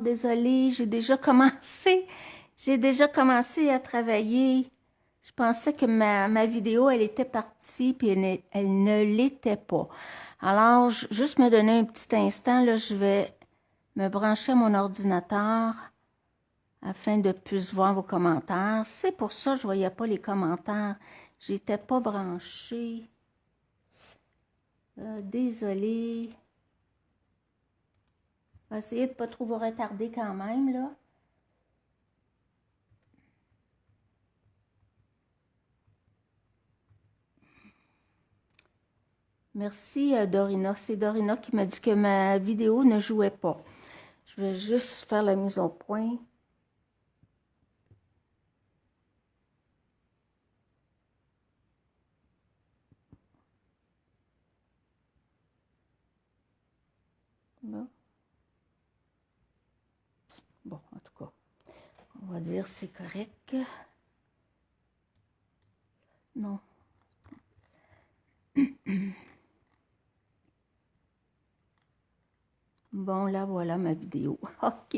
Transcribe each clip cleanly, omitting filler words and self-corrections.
Désolée, j'ai déjà commencé. J'ai déjà commencé à travailler. Je pensais que ma vidéo, elle était partie, puis elle ne l'était pas. Alors, juste me donner un petit instant, là, je vais me brancher à mon ordinateur afin de plus voir vos commentaires. C'est pour ça que je ne voyais pas les commentaires. J'étais pas branchée. Désolée. On va essayer de ne pas trop vous retarder quand même, là. Merci, Dorina. C'est Dorina qui m'a dit que ma vidéo ne jouait pas. Je vais juste faire la mise au point. Bon. Bon, en tout cas, on va dire c'est correct. Non. Bon, là, voilà ma vidéo. OK.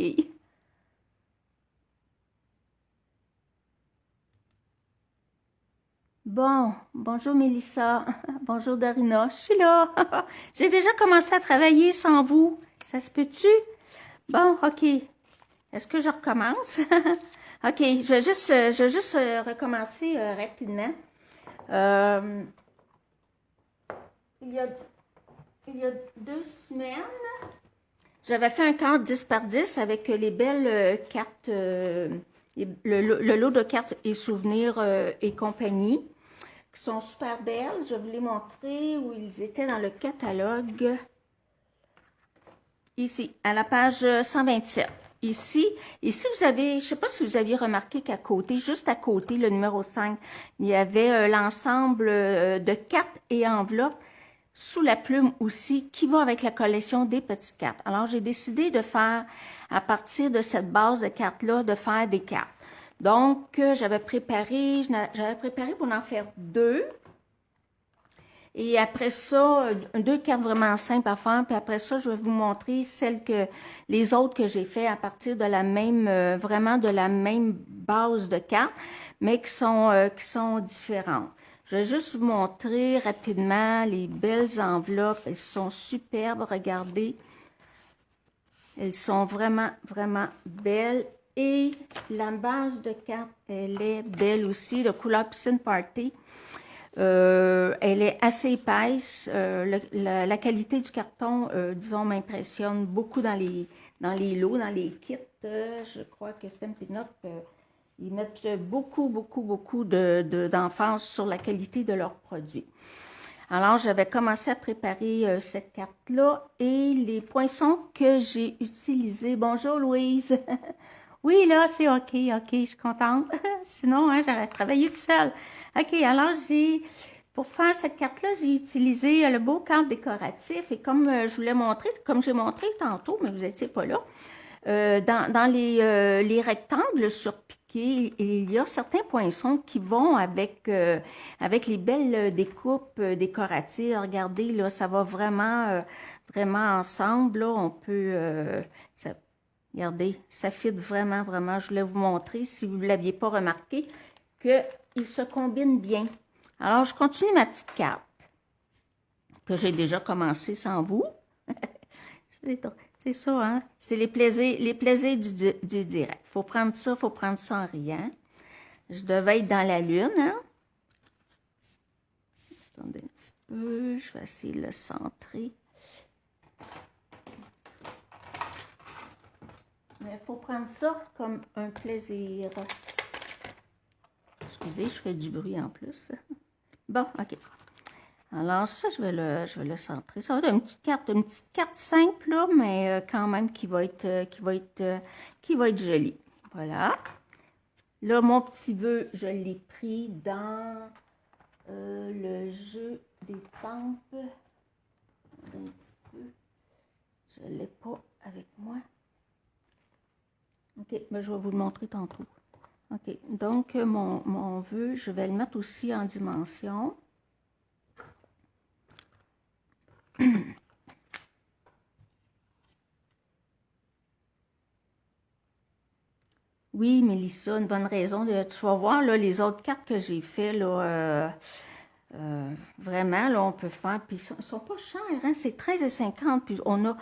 Bon, bonjour Mélissa. Bonjour Darina. Je suis là. J'ai déjà commencé à travailler sans vous. Ça se peut-tu? Bon, OK. Est-ce que je recommence? OK, je vais juste recommencer rapidement. Il y a 2 semaines, j'avais fait un cadre 10 par 10 avec les belles cartes, le lot de cartes et souvenirs et compagnie, qui sont super belles. Je vais vous les montrer où ils étaient dans le catalogue. Ici, à la page 127. Ici, vous avez, je ne sais pas si vous aviez remarqué qu'à côté, juste à côté, le numéro 5, il y avait l'ensemble de cartes et enveloppes sous la plume aussi, qui va avec la collection des petites cartes. Alors, j'ai décidé de faire, à partir de cette base de cartes-là, de faire des cartes. Donc, j'avais préparé pour en faire 2. Et après ça, 2 cartes vraiment simples à faire. Puis après ça, je vais vous montrer les autres que j'ai fait à partir de la même, vraiment de la même base de cartes, mais qui sont différentes. Je vais juste vous montrer rapidement les belles enveloppes. Elles sont superbes, regardez. Elles sont vraiment, vraiment belles. Et la base de cartes, elle est belle aussi, de couleur Piscine Party. Elle est assez épaisse. La qualité du carton, disons, m'impressionne beaucoup dans les lots, dans les kits. Je crois que Stampin' Up, ils mettent beaucoup, beaucoup, beaucoup d'emphase sur la qualité de leurs produits. Alors, j'avais commencé à préparer cette carte-là et les poinçons que j'ai utilisés. Bonjour, Louise. Oui, là, c'est OK, je suis contente. Sinon, hein, j'aurais travaillé toute seule. OK, alors pour faire cette carte-là, j'ai utilisé le beau cadre décoratif et comme je voulais montrer, comme j'ai montré tantôt, mais vous n'étiez pas là, dans les rectangles surpiqués, il y a certains poinçons qui vont avec les belles découpes décoratives. Regardez, là, ça va vraiment, vraiment ensemble. Là, on peut... regardez, ça fit vraiment, vraiment. Je voulais vous montrer, si vous ne l'aviez pas remarqué, qu'ils se combinent bien. Alors, je continue ma petite carte que j'ai déjà commencé sans vous. C'est ça, hein? C'est les plaisirs du direct. Faut prendre ça en riant. Je devais être dans la lune, hein? Attendez un petit peu, je vais essayer de le centrer. Mais il faut prendre ça comme un plaisir. Excusez, je fais du bruit en plus. Bon, OK. Alors ça, je vais le centrer. Ça va être une petite carte simple, là, mais quand même qui va être jolie. Voilà. Là, mon petit vœu, je l'ai pris dans le jeu des tempes. Un petit peu. Je ne l'ai pas avec moi. OK, mais je vais vous le montrer tantôt. OK, donc mon vœu, je vais le mettre aussi en dimension. Oui, Mélissa, une bonne raison. Tu vas voir, là, les autres cartes que j'ai fait, là, vraiment, là, on peut faire, puis ils sont pas chers, hein, c'est 13,50, puis on a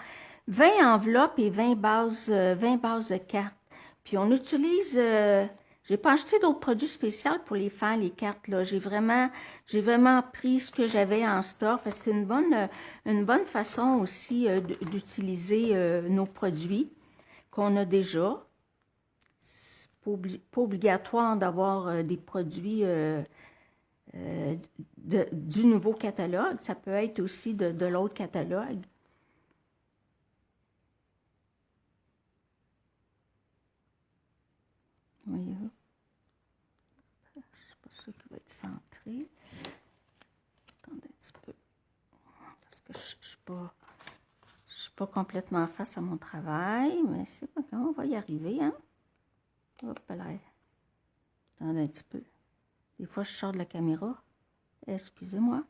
20 enveloppes et 20 bases de cartes. Puis on utilise, j'ai pas acheté d'autres produits spéciaux pour les faire, les cartes, là. J'ai vraiment pris ce que j'avais en stock. C'est une bonne façon aussi d'utiliser nos produits qu'on a déjà. C'est pas obligatoire d'avoir des produits du nouveau catalogue. Ça peut être aussi de l'autre catalogue. Voyez. C'est pas sûr qu'il va être centré. Attendez un petit peu. Parce que je suis pas complètement face à mon travail, mais c'est pas grave, on va y arriver, hein. Hop là. Attendez un petit peu. Des fois, je sors de la caméra. Excusez-moi.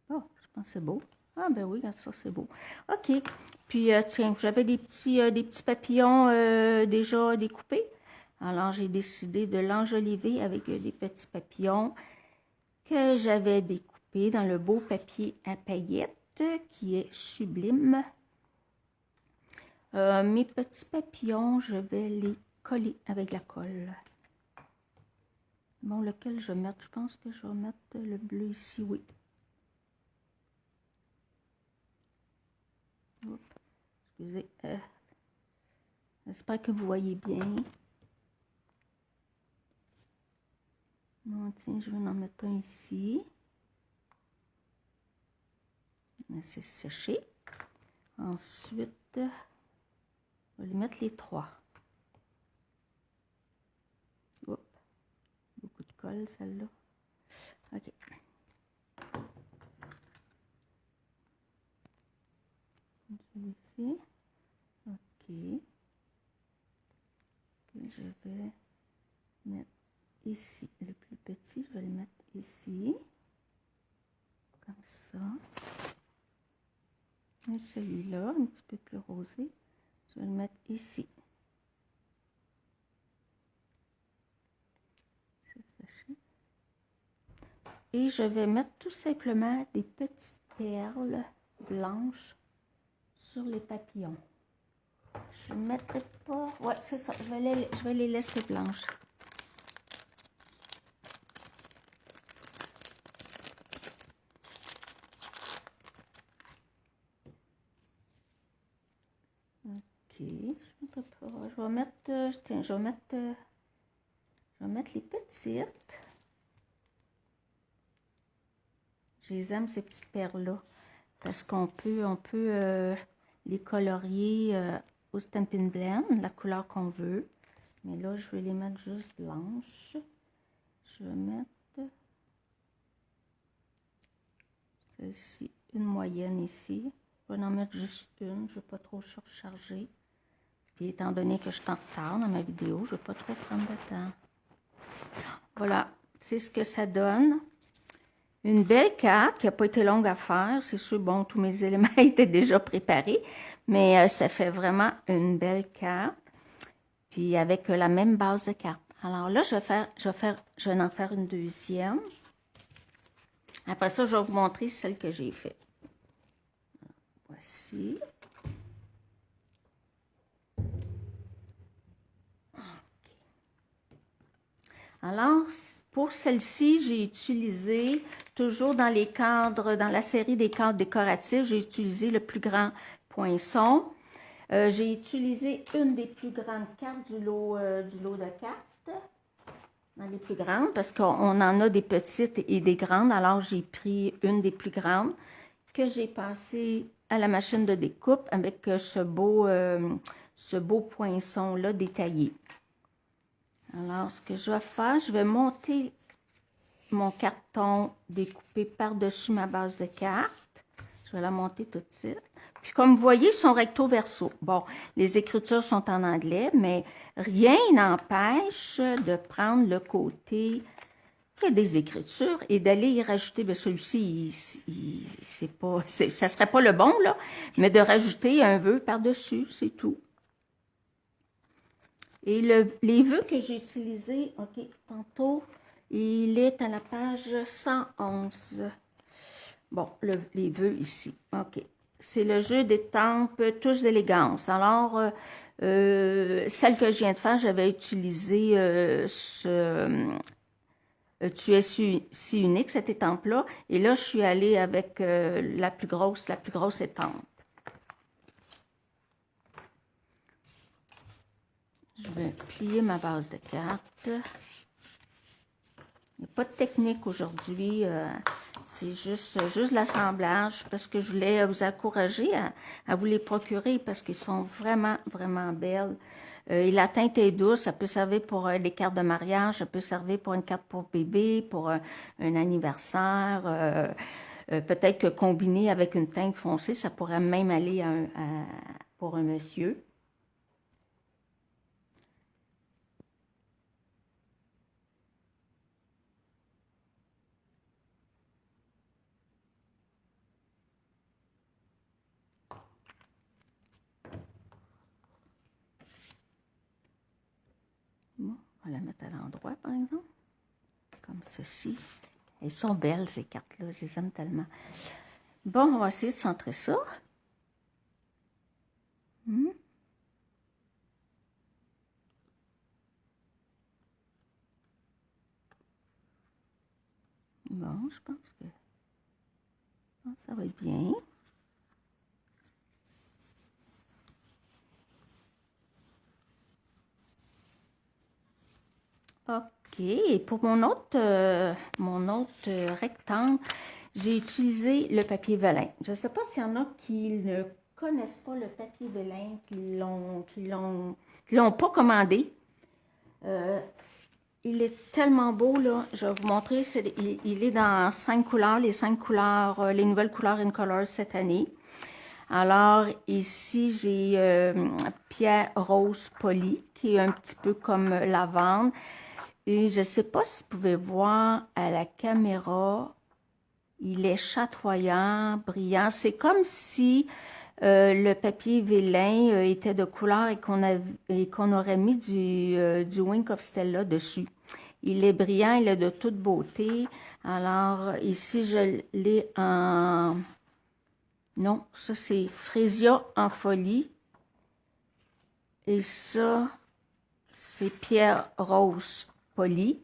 Oh, je pense que c'est beau. Ah ben oui, regarde ça, c'est beau. OK. Puis, tiens, j'avais des petits papillons déjà découpés. Alors, j'ai décidé de l'enjoliver avec des petits papillons que j'avais découpés dans le beau papier à paillettes qui est sublime. Mes petits papillons, je vais les coller avec la colle. Bon, lequel je vais mettre? Je pense que je vais mettre le bleu ici, oui. Oups, excusez. J'espère que vous voyez bien. Bon, tiens, je vais en mettre un ici. C'est séché. Ensuite, je vais lui mettre les 3. Oups, beaucoup de colle, celle-là. OK. Ici. OK. Je vais mettre ici. Le plus petit, je vais le mettre ici. Comme ça. Et celui-là, un petit peu plus rosé, je vais le mettre ici. Et je vais mettre tout simplement des petites perles blanches sur les papillons. Je ne mettrai pas... Ouais, c'est ça. Je vais les laisser blanches. OK. Je vais mettre... tiens, je vais mettre les petites. Je les aime, ces petites perles-là. Parce qu'on peut les colorier au Stampin' Blend, la couleur qu'on veut. Mais là, je vais les mettre juste blanches. Je vais mettre celle-ci, une moyenne ici. Je vais en mettre juste une, je ne vais pas trop surcharger. Puis étant donné que je suis en retard dans ma vidéo, je ne vais pas trop prendre de temps. Voilà, c'est ce que ça donne. Une belle carte qui n'a pas été longue à faire. C'est sûr, bon, tous mes éléments étaient déjà préparés, mais ça fait vraiment une belle carte. Puis avec la même base de cartes. Alors là, je vais en faire une deuxième. Après ça, je vais vous montrer celle que j'ai faite. Voici. Alors, pour celle-ci, j'ai utilisé, toujours dans les cadres, dans la série des cadres décoratifs, j'ai utilisé le plus grand poinçon. J'ai utilisé une des plus grandes cartes du lot de cartes, dans les plus grandes, parce qu'on en a des petites et des grandes. Alors, j'ai pris une des plus grandes que j'ai passée à la machine de découpe avec ce beau poinçon-là détaillé. Alors, ce que je vais faire, je vais monter mon carton découpé par-dessus ma base de cartes. Je vais la monter tout de suite. Puis, comme vous voyez, ils sont recto-verso. Bon, les écritures sont en anglais, mais rien n'empêche de prendre le côté des écritures et d'aller y rajouter, bien celui-ci, ça serait pas le bon, là, mais de rajouter un vœu par-dessus, c'est tout. Et les vœux que j'ai utilisés, OK, tantôt, il est à la page 111. Bon, les vœux ici, OK. C'est le jeu d'étampes touche d'élégance. Alors, celle que je viens de faire, j'avais utilisé tu es si unique, cette étampe-là. Et là, je suis allée avec la plus grosse étampe. Je vais plier ma base de cartes. Il n'y a pas de technique aujourd'hui. C'est juste l'assemblage parce que je voulais vous encourager à vous les procurer parce qu'ils sont vraiment, vraiment belles. Et la teinte est douce, ça peut servir pour des cartes de mariage, ça peut servir pour une carte pour bébé, pour un anniversaire. Peut-être que combiné avec une teinte foncée, ça pourrait même aller pour un monsieur. Bon, on va la mettre à l'endroit, par exemple. Comme ceci. Elles sont belles, ces cartes-là. Je les aime tellement. Bon, on va essayer de centrer ça. Bon, je pense que ça va être bien. OK. Et pour mon autre rectangle, j'ai utilisé le papier vélin. Je ne sais pas s'il y en a qui ne connaissent pas le papier vélin, qui l'ont pas commandé. Il est tellement beau, là. Je vais vous montrer. Il est dans 5 couleurs, les 5 couleurs, les nouvelles couleurs In Color cette année. Alors, ici, j'ai pierre rose polie, qui est un petit peu comme lavande. Et je ne sais pas si vous pouvez voir à la caméra, il est chatoyant, brillant. C'est comme si le papier vélin était de couleur et qu'on aurait mis du Wink of Stella dessus. Il est brillant, il est de toute beauté. Alors, ici, je l'ai en... Non, ça, c'est Frésia en folie. Et ça, c'est pierre rose polie.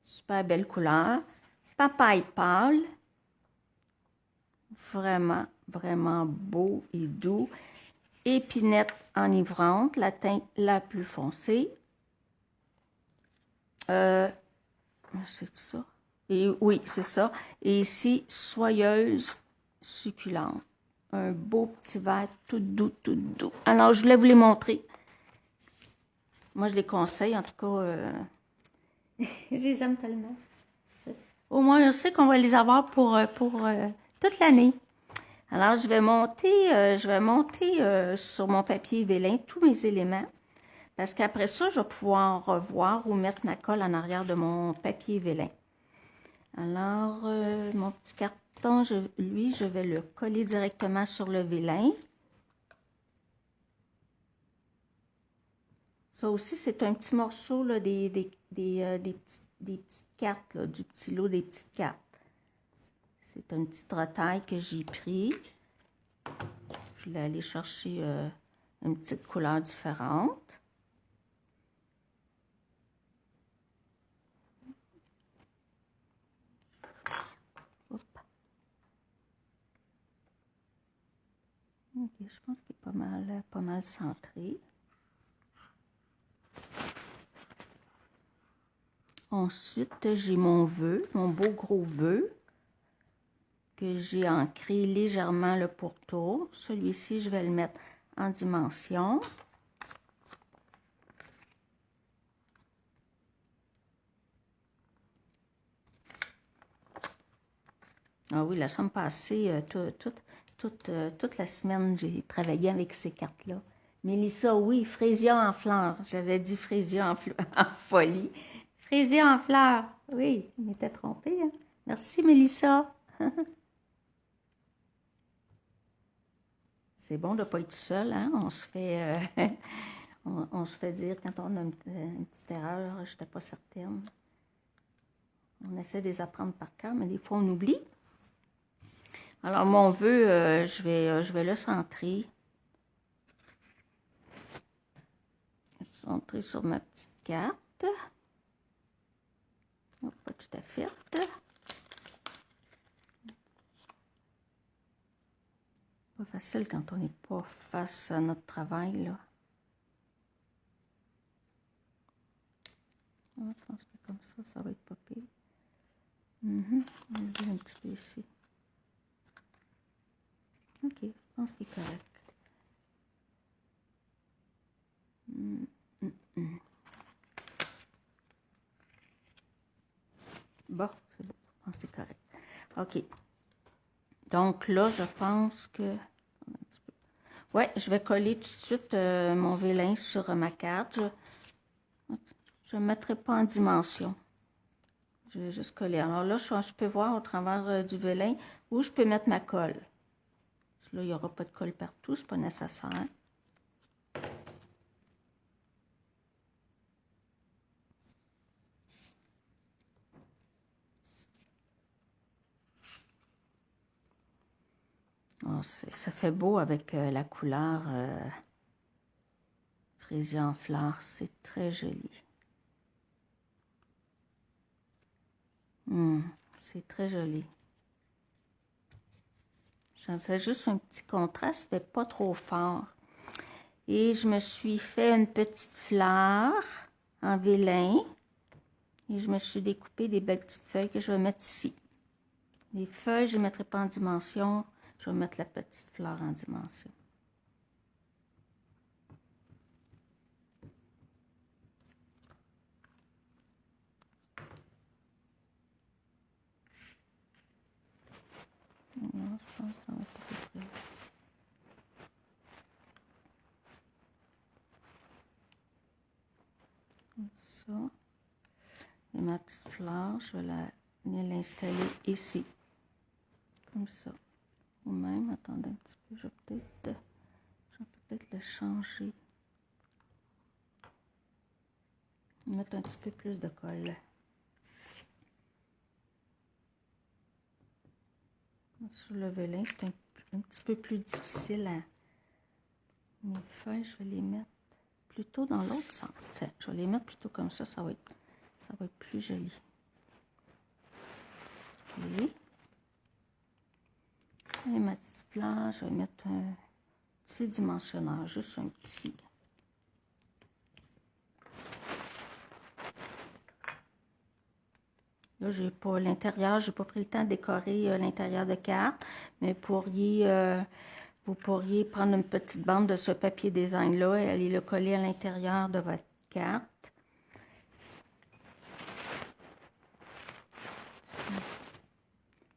Super belle couleur. Papaye pâle. Vraiment, vraiment beau et doux. Épinette enivrante, la teinte la plus foncée. C'est ça? Et oui, c'est ça. Et ici, soyeuse, succulente. Un beau petit verre tout doux, tout doux. Alors, je voulais vous les montrer. Moi, je les conseille, en tout cas. Je les aime tellement. Au moins, je sais qu'on va les avoir pour toute l'année. Alors, je vais monter sur mon papier vélin tous mes éléments. Parce qu'après ça, je vais pouvoir revoir ou mettre ma colle en arrière de mon papier vélin. Alors, mon petit carton, lui, je vais le coller directement sur le vélin. Ça aussi, c'est un petit morceau là, des petites cartes, là, du petit lot des petites cartes. C'est une petite retaille que j'ai pris. Je vais aller chercher une petite couleur différente. Hop. Ok, je pense qu'il est pas mal centré. Ensuite, j'ai mon vœu, mon beau gros vœu, que j'ai ancré légèrement le pourtour. Celui-ci, je vais le mettre en dimension. Ah oui, la semaine passée, toute la semaine, j'ai travaillé avec ces cartes-là. Mélissa, oui, Frésia en fleurs. J'avais dit Frésia en folie. Frésia en fleurs. Oui, je m'étais trompée. Hein? Merci, Mélissa. C'est bon de ne pas être seul, hein? On se fait, on on se fait dire quand on a une petite erreur, je n'étais pas certaine. On essaie de les apprendre par cœur, mais des fois on oublie. Alors mon vœu, je vais le centrer. Centrer sur ma petite carte. Oh, pas tout à fait. Pas facile quand on n'est pas face à notre travail, là. Je pense que comme ça va être pas pire. On va un petit peu ici. OK, je pense qu'il est correct. Bon, c'est bon, je pense que c'est correct. OK. Donc là, je pense que... Ouais, je vais coller tout de suite mon vélin sur ma carte. Je ne le mettrai pas en dimension. Je vais juste coller. Alors là, je peux voir au travers du vélin où je peux mettre ma colle. Là, il n'y aura pas de colle partout, c'est pas nécessaire. Oh, ça fait beau avec la couleur fraisier en fleurs. C'est très joli. C'est très joli. Ça fait juste un petit contraste, mais pas trop fort. Et je me suis fait une petite fleur en vélin. Et je me suis découpé des belles petites feuilles que je vais mettre ici. Les feuilles, je ne mettrai pas en dimension. Je vais mettre la petite fleur en dimension. Non, je pense que ça va être à peu près. Comme ça. Et ma petite fleur, je vais venir l'installer ici. Comme ça. Ou même, attendez un petit peu, je vais peut-être le changer. Mettre un petit peu plus de colle. Sur le vélin, c'est un petit peu plus difficile à... Mes feuilles, je vais les mettre plutôt dans l'autre sens. Je vais les mettre plutôt comme ça, ça va être plus joli. Okay. Et ma petite fleur, je vais mettre un petit dimensionneur, juste un petit. Là, j'ai pas l'intérieur, j'ai pas pris le temps de décorer l'intérieur de carte, mais vous pourriez prendre une petite bande de ce papier design-là et aller le coller à l'intérieur de votre carte.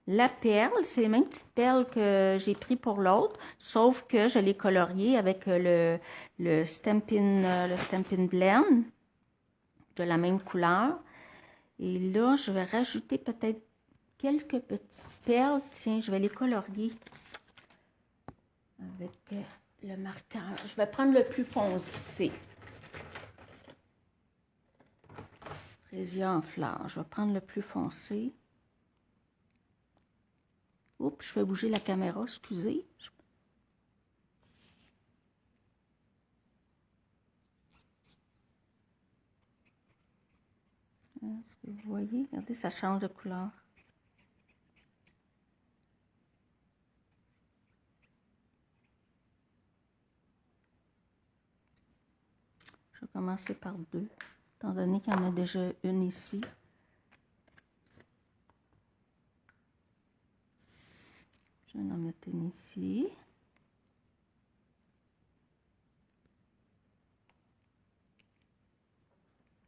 La perle, c'est les mêmes petites perles que j'ai pris pour l'autre, sauf que je l'ai coloriée avec le Stampin' Blend de la même couleur. Et là, je vais rajouter peut-être quelques petites perles. Tiens, je vais les colorier avec le marqueur. Je vais prendre le plus foncé. Fraisier en fleurs. Je vais prendre le plus foncé. Oups, je fais bouger la caméra, excusez. Est-ce que vous voyez? Regardez, ça change de couleur. Je vais commencer par 2, étant donné qu'il y en a déjà une ici. Je vais en mettre une ici.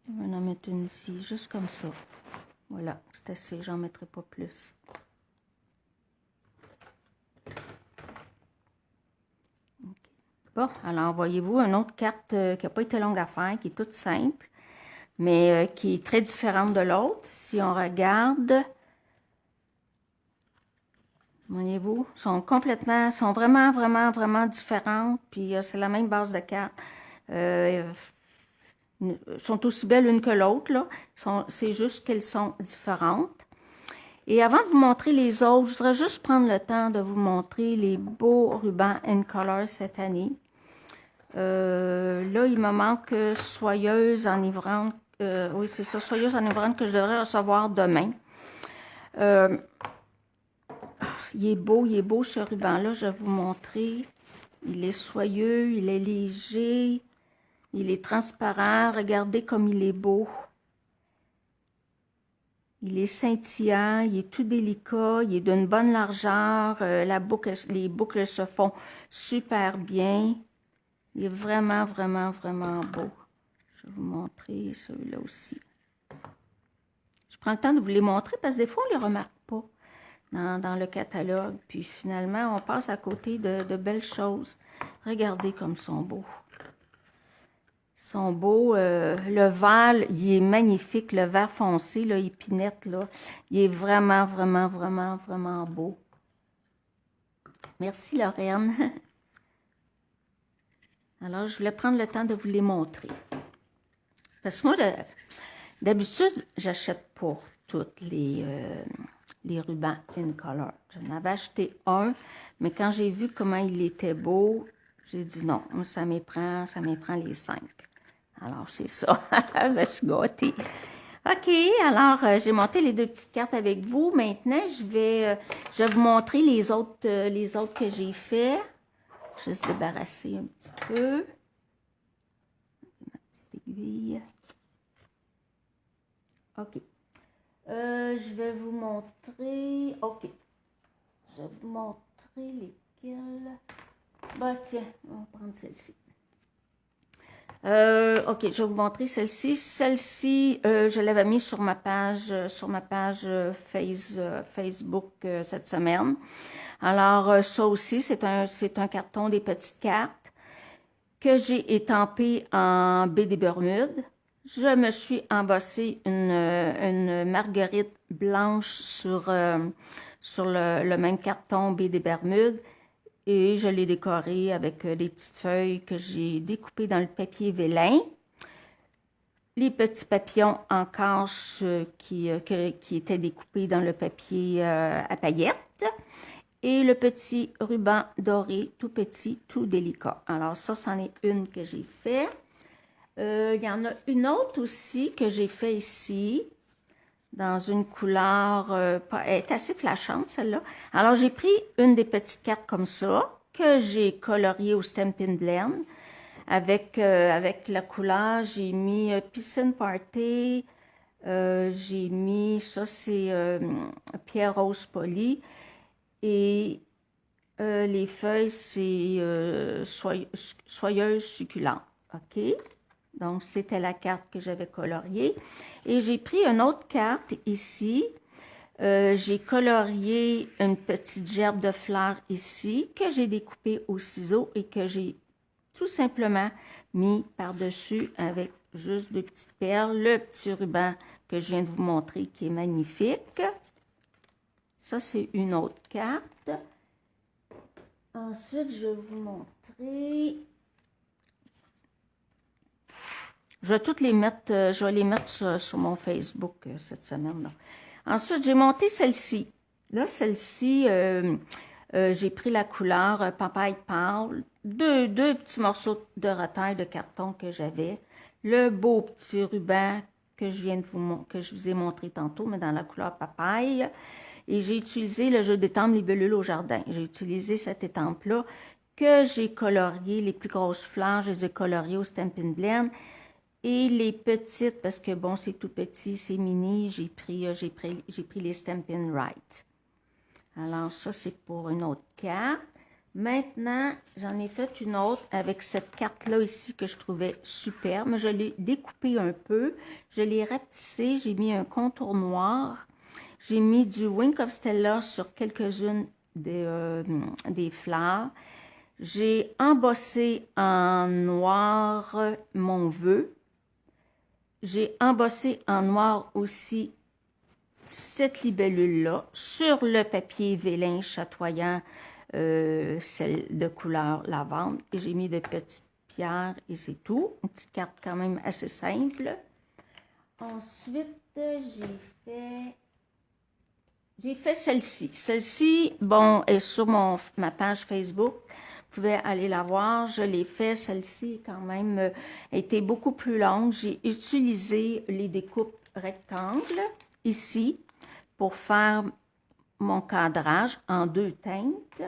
Je vais en mettre une ici, juste comme ça. Voilà, c'est assez, j'en mettrai pas plus. Okay. Bon, alors voyez-vous une autre carte qui n'a pas été longue à faire, qui est toute simple, mais qui est très différente de l'autre. Si on regarde, voyez-vous, sont vraiment différentes, puis c'est la même base de carte. sont aussi belles l'une que l'autre, là. C'est juste qu'elles sont différentes. Et avant de vous montrer les autres, je voudrais juste prendre le temps de vous montrer les beaux rubans in color cette année. Là, il me manque Soyeuse enivrante. Oui, c'est ça, Soyeuse enivrante que je devrais recevoir demain. Il est beau ce ruban-là, je vais vous montrer. Il est soyeux, il est léger, il est transparent. Regardez comme il est beau. Il est scintillant, il est tout délicat, il est d'une bonne largeur. Les boucles se font super bien. Il est vraiment, vraiment, vraiment beau. Je vais vous montrer celui-là aussi. Je prends le temps de vous les montrer parce que des fois, on ne les remarque pas dans le catalogue. Puis finalement, on passe à côté de belles choses. Regardez comme ils sont beaux. Ils sont beaux. Le vert, il est magnifique. Le vert foncé, là, épinette, là, il est vraiment, vraiment, vraiment, vraiment beau. Merci, Lorraine. Alors, je voulais prendre le temps de vous les montrer. Parce que moi, d'habitude, j'achète pas toutes les rubans in color. J'en avais acheté un, mais quand j'ai vu comment il était beau, j'ai dit non, ça m'éprend les 5. Alors, c'est ça. Je me suis gâtée. OK, alors, j'ai monté les 2 petites cartes avec vous. Maintenant, je vais vous montrer les autres que j'ai fait. Juste débarrasser un petit peu. Ma petite aiguille. OK. Je vais vous montrer... OK. Je vais vous montrer lesquelles. Bah, tiens, on va prendre celle-ci. OK, je vais vous montrer celle-ci. Celle-ci, je l'avais mis sur ma page Facebook cette semaine. Alors, ça aussi, c'est un carton des petites cartes que j'ai étampé en baie des Bermudes. Je me suis embossé une marguerite blanche sur le même carton baie des Bermudes et je l'ai décoré avec des petites feuilles que j'ai découpées dans le papier vélin. Les petits papillons en cache qui étaient découpés dans le papier à paillettes. Et le petit ruban doré, tout petit, tout délicat. Alors ça, c'en est une que j'ai fait. Il y en a une autre aussi que j'ai fait ici, dans une couleur, elle est assez flashante celle-là. Alors j'ai pris une des petites cartes comme ça, que j'ai coloriée au Stampin' Blend. Avec la couleur, j'ai mis Piscine Party, j'ai mis, ça c'est Pierre Rose Polie. Et les feuilles, c'est soyeuse succulente. OK? Donc, c'était la carte que j'avais coloriée. Et j'ai pris une autre carte ici. J'ai colorié une petite gerbe de fleurs ici, que j'ai découpée au ciseau et que j'ai tout simplement mis par-dessus avec juste 2 petites perles. Le petit ruban que je viens de vous montrer qui est magnifique. Ça, c'est une autre carte. Ensuite, je vais vous montrer. Je vais toutes les mettre, je vais les mettre sur mon Facebook cette semaine-là. Ensuite, j'ai monté celle-ci. Là, celle-ci, j'ai pris la couleur papaye pâle. Deux petits morceaux de retaille de carton que j'avais. Le beau petit ruban que je vous ai montré tantôt, mais dans la couleur papaye. Et j'ai utilisé le jeu d'étampe Libellule au jardin. J'ai utilisé cette étampe-là que j'ai colorié. Les plus grosses fleurs, je les ai coloriées au Stampin' Blend. Et les petites, parce que bon, c'est tout petit, c'est mini, j'ai pris les Stampin' Right. Alors ça, c'est pour une autre carte. Maintenant, j'en ai fait une autre avec cette carte-là ici que je trouvais superbe. Je l'ai découpée un peu, je l'ai rapetissée, j'ai mis un contour noir. J'ai mis du Wink of Stella sur quelques-unes des fleurs. J'ai embossé en noir mon vœu. J'ai embossé en noir aussi cette libellule-là sur le papier vélin chatoyant, celle de couleur lavande. Et j'ai mis de petites pierre et c'est tout. Une petite carte quand même assez simple. Ensuite, j'ai fait celle-ci. Celle-ci, bon, est sur ma page Facebook. Vous pouvez aller la voir. Je l'ai fait. Celle-ci, quand même, était beaucoup plus longue. J'ai utilisé les découpes rectangles ici pour faire mon cadrage en 2 teintes.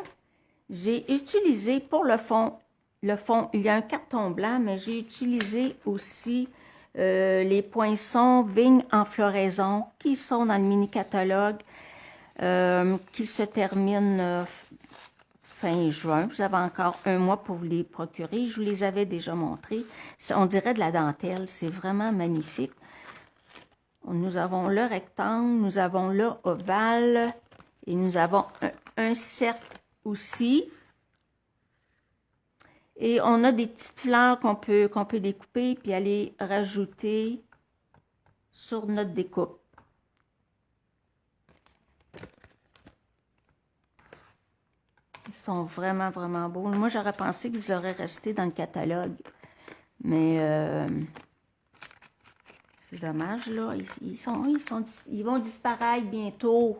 J'ai utilisé pour le fond, il y a un carton blanc, mais j'ai utilisé aussi les poinçons vignes en floraison qui sont dans le mini-catalogue qui se termine fin juin. Vous avez encore un mois pour vous les procurer. Je vous les avais déjà montrés. On dirait de la dentelle. C'est vraiment magnifique. Nous avons le rectangle, nous avons le ovale et nous avons un cercle aussi. Et on a des petites fleurs qu'on peut découper puis aller rajouter sur notre découpe. Ils sont vraiment, vraiment beaux. Moi, j'aurais pensé qu'ils auraient resté dans le catalogue. Mais c'est dommage, là. Ils vont disparaître bientôt.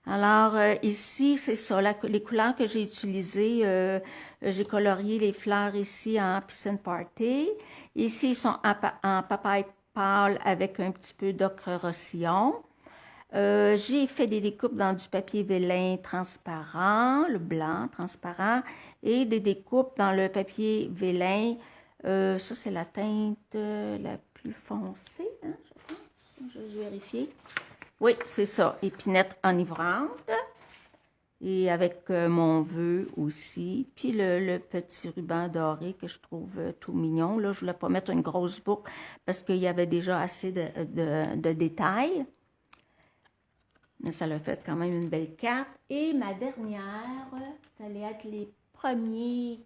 Alors, ici, c'est ça, les couleurs que j'ai utilisées. J'ai colorié les fleurs ici en Piscine Party. Ici, ils sont en papaye pâle avec un petit peu d'ocre rossillon. J'ai fait des découpes dans du papier vélin transparent, le blanc transparent, et des découpes dans le papier vélin. Ça, c'est la teinte la plus foncée, hein, je pense. Je vais juste vérifier. Oui, c'est ça, épinette enivrante. Et avec mon vœu aussi. Puis le petit ruban doré que je trouve tout mignon. Là, je ne voulais pas mettre une grosse boucle parce qu'il y avait déjà assez de détails. Mais ça l'a fait quand même une belle carte. Et ma dernière, vous allez être les premiers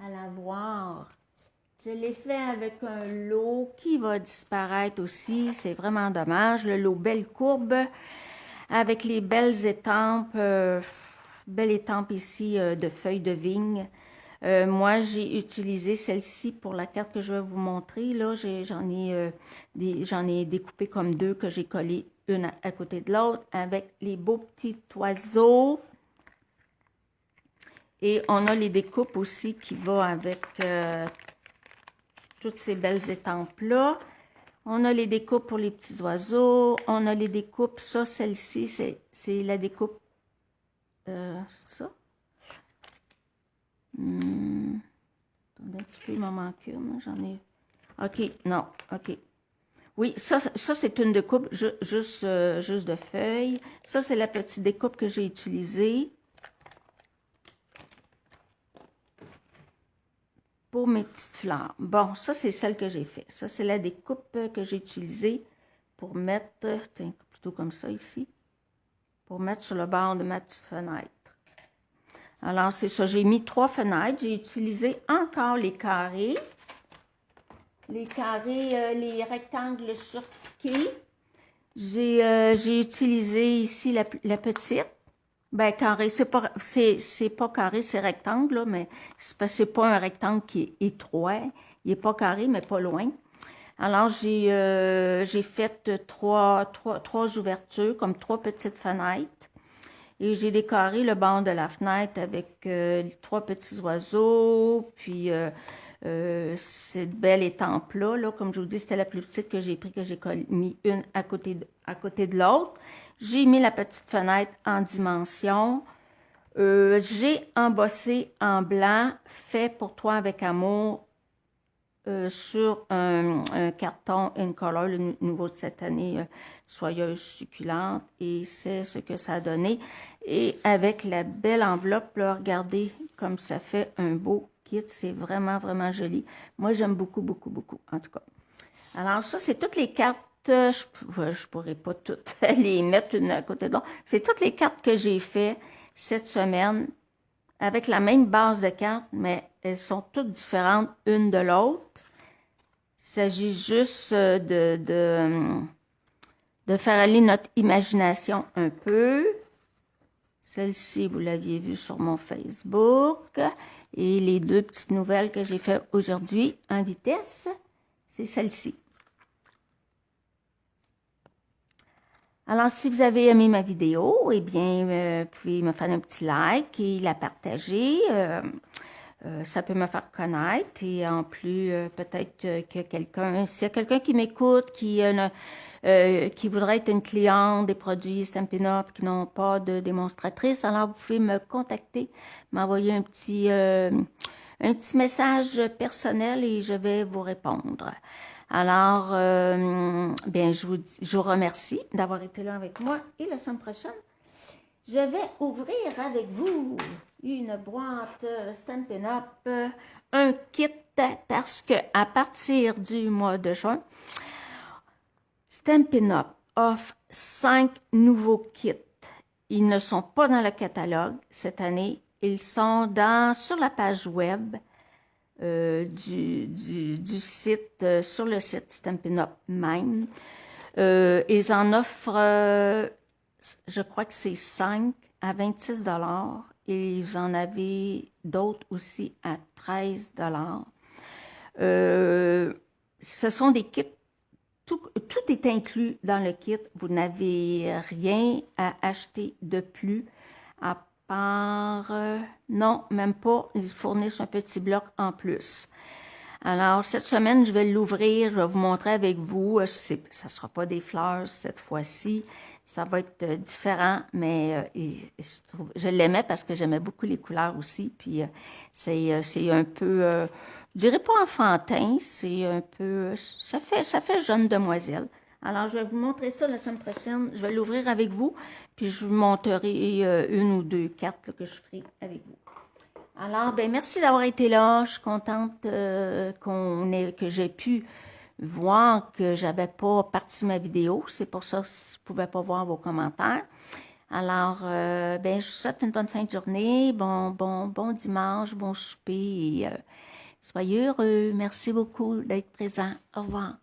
à la voir. Je l'ai fait avec un lot qui va disparaître aussi. C'est vraiment dommage. Le lot Belle Courbe avec les belles estampes. Belle estampe ici de feuilles de vigne. Moi, j'ai utilisé celle-ci pour la carte que je vais vous montrer. Là, j'en ai découpé comme 2 que j'ai collé une à côté de l'autre avec les beaux petits oiseaux. Et on a les découpes aussi qui vont avec toutes ces belles étampes-là. On a les découpes pour les petits oiseaux. On a les découpes, ça, celle-ci, c'est la découpe, ça. Attendez un petit peu, il m'en manque une, j'en ai... OK, non, OK. Oui, ça c'est une découpe juste de feuilles. Ça, c'est la petite découpe que j'ai utilisée pour mes petites fleurs. Bon, ça, c'est celle que j'ai fait. Ça, c'est la découpe que j'ai utilisée pour mettre, tiens, plutôt comme ça ici, pour mettre sur le bord de ma petite fenêtre. Alors, c'est ça, j'ai mis 3 fenêtres. J'ai utilisé encore les carrés. Les rectangles surpiqués. J'ai utilisé ici la petite. Ben, carré, c'est pas carré, c'est rectangle, là, mais c'est parce que c'est pas un rectangle qui est étroit. Il est pas carré, mais pas loin. Alors, j'ai fait trois ouvertures, comme 3 petites fenêtres. Et j'ai décoré le bord de la fenêtre avec 3 petits oiseaux, puis cette belle étampe-là, là, comme je vous dis, c'était la plus petite que j'ai pris, que j'ai mis une à côté de l'autre. J'ai mis la petite fenêtre en dimension. J'ai embossé en blanc, fait pour toi avec amour, sur un carton Incolor, le nouveau de cette année, soyeuse succulente, et c'est ce que ça a donné. Et avec la belle enveloppe, là, regardez comme ça fait un beau kit, c'est vraiment, vraiment joli. Moi, j'aime beaucoup, beaucoup, beaucoup, en tout cas. Alors ça, c'est toutes les cartes, je pourrais pas toutes les mettre une à côté de l'autre. C'est toutes les cartes que j'ai fait cette semaine, avec la même base de cartes, mais elles sont toutes différentes une de l'autre. Il s'agit juste de faire aller notre imagination un peu. Celle-ci, vous l'aviez vue sur mon Facebook. Et les deux petites nouvelles que j'ai fait aujourd'hui en vitesse, c'est celle-ci. Alors, si vous avez aimé ma vidéo, eh bien, vous pouvez me faire un petit like et la partager. Ça peut me faire connaître et en plus, peut-être que quelqu'un, s'il y a quelqu'un qui m'écoute, qui voudrait être une cliente des produits Stampin' Up, qui n'ont pas de démonstratrice, alors vous pouvez me contacter, m'envoyer un petit message personnel et je vais vous répondre. Alors, bien, je vous remercie d'avoir été là avec moi et la semaine prochaine, je vais ouvrir avec vous une boîte Stampin' Up, un kit, parce que à partir du mois de juin, Stampin' Up offre 5 nouveaux kits. Ils ne sont pas dans le catalogue cette année, ils sont sur la page web du site, sur le site Stampin' Up même. Ils en offrent, je crois que c'est 5 à 26 $ et ils en avaient d'autres aussi à 13 $. Ce sont des kits, tout est inclus dans le kit. Vous n'avez rien à acheter de plus à part, non, même pas, ils fournissent un petit bloc en plus. Alors, cette semaine, je vais l'ouvrir, je vais vous montrer avec vous, ça sera pas des fleurs cette fois-ci, ça va être différent, mais je l'aimais parce que j'aimais beaucoup les couleurs aussi, puis c'est un peu, je dirais pas enfantin, c'est un peu, ça fait jeune demoiselle. Alors, je vais vous montrer ça la semaine prochaine. Je vais l'ouvrir avec vous, puis je vous montrerai une ou deux cartes là, que je ferai avec vous. Alors, ben merci d'avoir été là. Je suis contente que j'ai pu voir que j'avais pas parti ma vidéo. C'est pour ça que je pouvais pas voir vos commentaires. Alors, ben je vous souhaite une bonne fin de journée, bon dimanche, bon souper et soyez heureux. Merci beaucoup d'être présent. Au revoir.